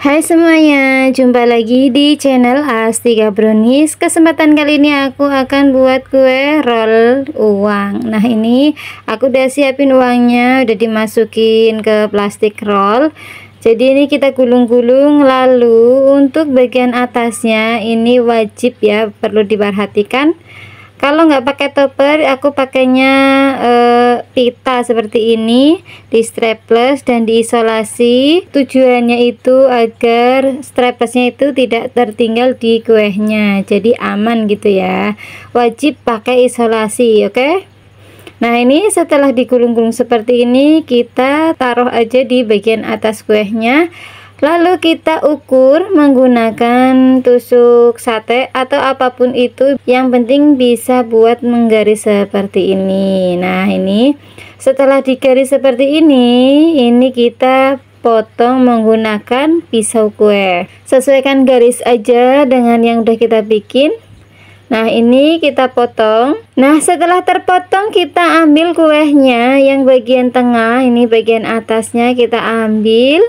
Hai semuanya, jumpa lagi di channel Astika Brownies. Kesempatan kali ini aku akan buat kue roll uang. Nah, ini aku udah siapin uangnya, udah dimasukin ke plastik roll. Jadi ini kita gulung-gulung. Lalu untuk bagian atasnya ini wajib ya, perlu diperhatikan. Kalau nggak pakai topper, aku pakainya pita seperti ini, di strapless dan diisolasi. Tujuannya itu agar straplessnya itu tidak tertinggal di kuehnya, jadi aman gitu ya. Wajib pakai isolasi, oke? Nah, ini setelah digulung-gulung seperti ini, kita taruh aja di bagian atas kuehnya. Lalu kita ukur menggunakan tusuk sate atau apapun itu, yang penting bisa buat menggaris seperti ini. Nah, ini setelah digaris seperti ini kita potong menggunakan pisau kue. Sesuaikan garis aja dengan yang udah kita bikin. Nah, ini kita potong. Nah, setelah terpotong kita ambil kuehnya yang bagian tengah, ini bagian atasnya kita ambil.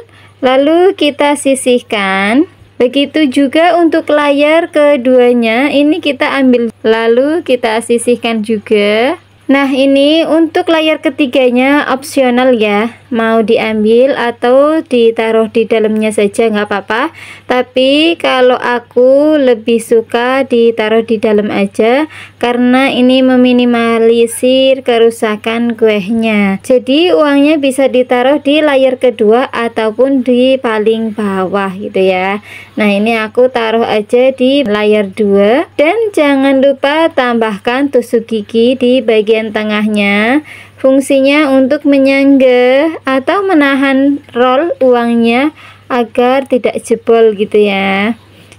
Lalu kita sisihkan. Begitu juga untuk layar keduanya, ini kita ambil lalu kita sisihkan juga. Nah, ini untuk layar ketiganya opsional ya, mau diambil atau ditaruh di dalamnya saja nggak apa-apa. Tapi kalau aku lebih suka ditaruh di dalam aja, karena ini meminimalisir kerusakan kuehnya. Jadi uangnya bisa ditaruh di layar kedua ataupun di paling bawah gitu ya. Nah, ini aku taruh aja di layar 2, dan jangan lupa tambahkan tusuk gigi di bagian tengahnya. Fungsinya untuk menyangga atau menahan roll uangnya agar tidak jebol gitu ya.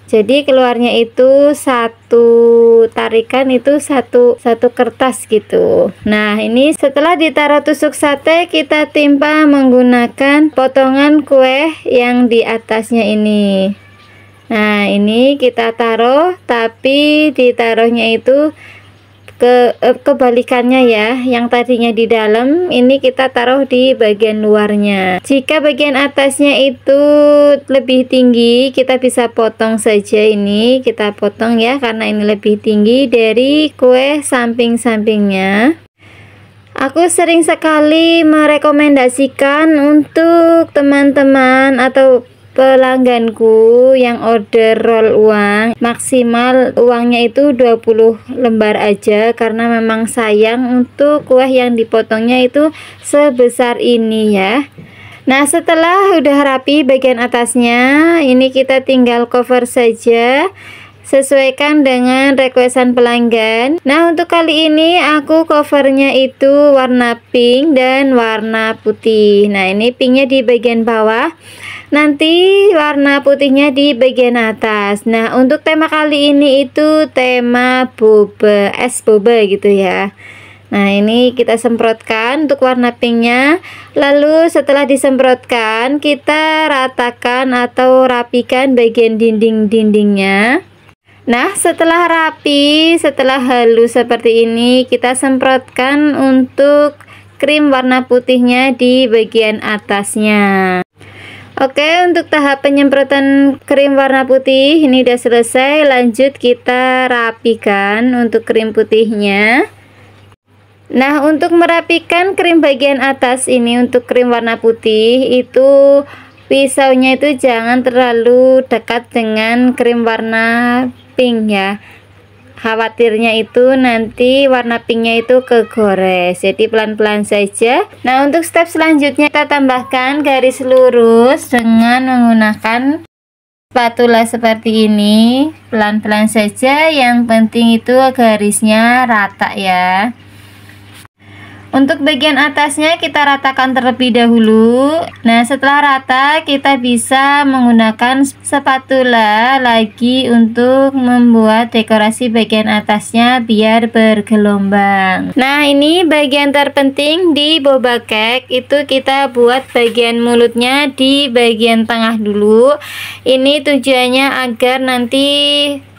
Jadi keluarnya itu satu tarikan itu satu kertas gitu. Nah, ini setelah ditaruh tusuk sate, kita timpa menggunakan potongan kue yang di atasnya ini. Nah, ini kita taruh, tapi ditaruhnya itu kebalikannya ya. Yang tadinya di dalam, ini kita taruh di bagian luarnya. Jika bagian atasnya itu lebih tinggi, kita bisa potong saja. Ini kita potong ya, karena ini lebih tinggi dari kue samping-sampingnya. Aku sering sekali merekomendasikan untuk teman-teman atau pelangganku yang order roll uang, maksimal uangnya itu 20 lembar aja, karena memang sayang untuk kue yang dipotongnya itu sebesar ini ya. Nah, setelah udah rapi bagian atasnya, ini kita tinggal cover saja, sesuaikan dengan requestan pelanggan. Nah, untuk kali ini aku covernya itu warna pink dan warna putih. Nah, ini pinknya di bagian bawah, nanti warna putihnya di bagian atas. Nah, untuk tema kali ini itu tema boba, es boba gitu ya. Nah, ini kita semprotkan untuk warna pinknya. Lalu setelah disemprotkan, kita ratakan atau rapikan bagian dinding-dindingnya. Nah, setelah rapi, setelah halus seperti ini, kita semprotkan untuk krim warna putihnya di bagian atasnya. Oke, untuk tahap penyemprotan krim warna putih ini udah selesai. Lanjut kita rapikan untuk krim putihnya. Nah, untuk merapikan krim bagian atas ini, untuk krim warna putih itu pisaunya itu jangan terlalu dekat dengan krim warna pink ya. Khawatirnya itu nanti warna pinknya itu kegores, jadi pelan-pelan saja. Nah, untuk step selanjutnya kita tambahkan garis lurus dengan menggunakan spatula seperti ini. Pelan-pelan saja, yang penting itu garisnya rata ya. Untuk bagian atasnya kita ratakan terlebih dahulu. Nah, setelah rata kita bisa menggunakan spatula lagi untuk membuat dekorasi bagian atasnya biar bergelombang. Nah, ini bagian terpenting di boba cake itu kita buat bagian mulutnya di bagian tengah dulu. Ini tujuannya agar nanti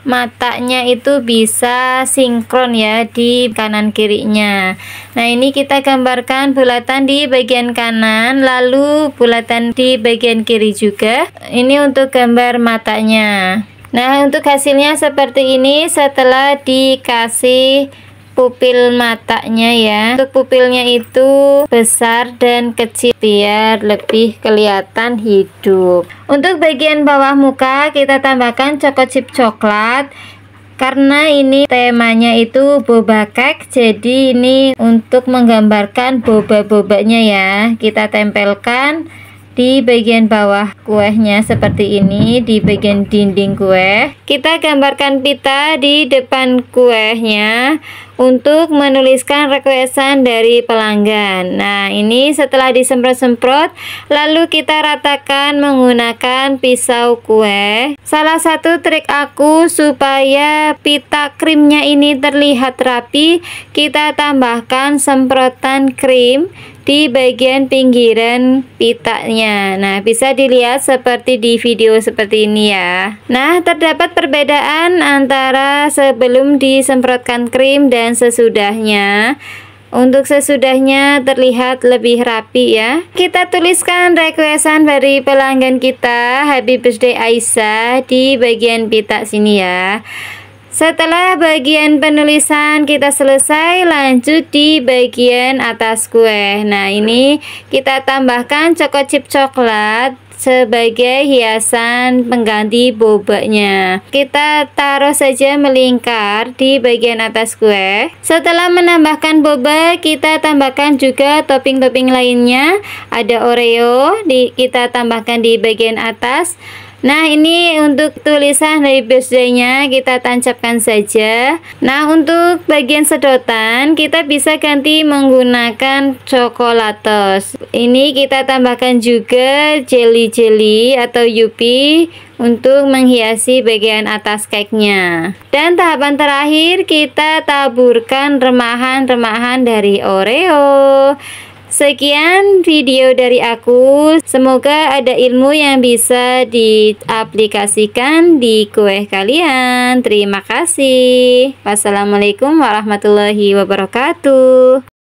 matanya itu bisa sinkron ya di kanan kirinya. Nah, ini kita gambarkan bulatan di bagian kanan, lalu bulatan di bagian kiri juga. Ini untuk gambar matanya. Nah, untuk hasilnya seperti ini setelah dikasih pupil matanya ya. Untuk pupilnya itu besar dan kecil biar lebih kelihatan hidup. Untuk bagian bawah muka kita tambahkan choco chip coklat. Karena ini temanya itu boba cake, jadi ini untuk menggambarkan boba-bobanya ya. Kita tempelkan di bagian bawah kuehnya seperti ini, di bagian dinding kue. Kita gambarkan pita di depan kuehnya untuk menuliskan requestan dari pelanggan. Nah, ini setelah disemprot-semprot, lalu kita ratakan menggunakan pisau kue. Salah satu trik aku supaya pita krimnya ini terlihat rapi, kita tambahkan semprotan krim di bagian pinggiran pitanya. Nah, bisa dilihat seperti di video seperti ini ya. Nah, terdapat perbedaan antara sebelum disemprotkan krim dan sesudahnya. Untuk sesudahnya terlihat lebih rapi ya. Kita tuliskan requestan dari pelanggan kita, Happy Birthday Aisyah, di bagian pita sini ya. Setelah bagian penulisan kita selesai, lanjut di bagian atas kue. Nah, ini kita tambahkan choco chip coklat sebagai hiasan pengganti bobanya. Kita taruh saja melingkar di bagian atas kue. Setelah menambahkan boba, kita tambahkan juga topping-topping lainnya. Ada Oreo, kita tambahkan di bagian atas. Nah, ini untuk tulisan dari birthday-nya kita tancapkan saja. Nah, untuk bagian sedotan kita bisa ganti menggunakan coklatos. Ini kita tambahkan juga jelly-jelly atau yupi untuk menghiasi bagian atas cake-nya. Dan tahapan terakhir kita taburkan remahan-remahan dari Oreo. Sekian video dari aku, semoga ada ilmu yang bisa diaplikasikan di kue kalian. Terima kasih. Wassalamualaikum warahmatullahi wabarakatuh.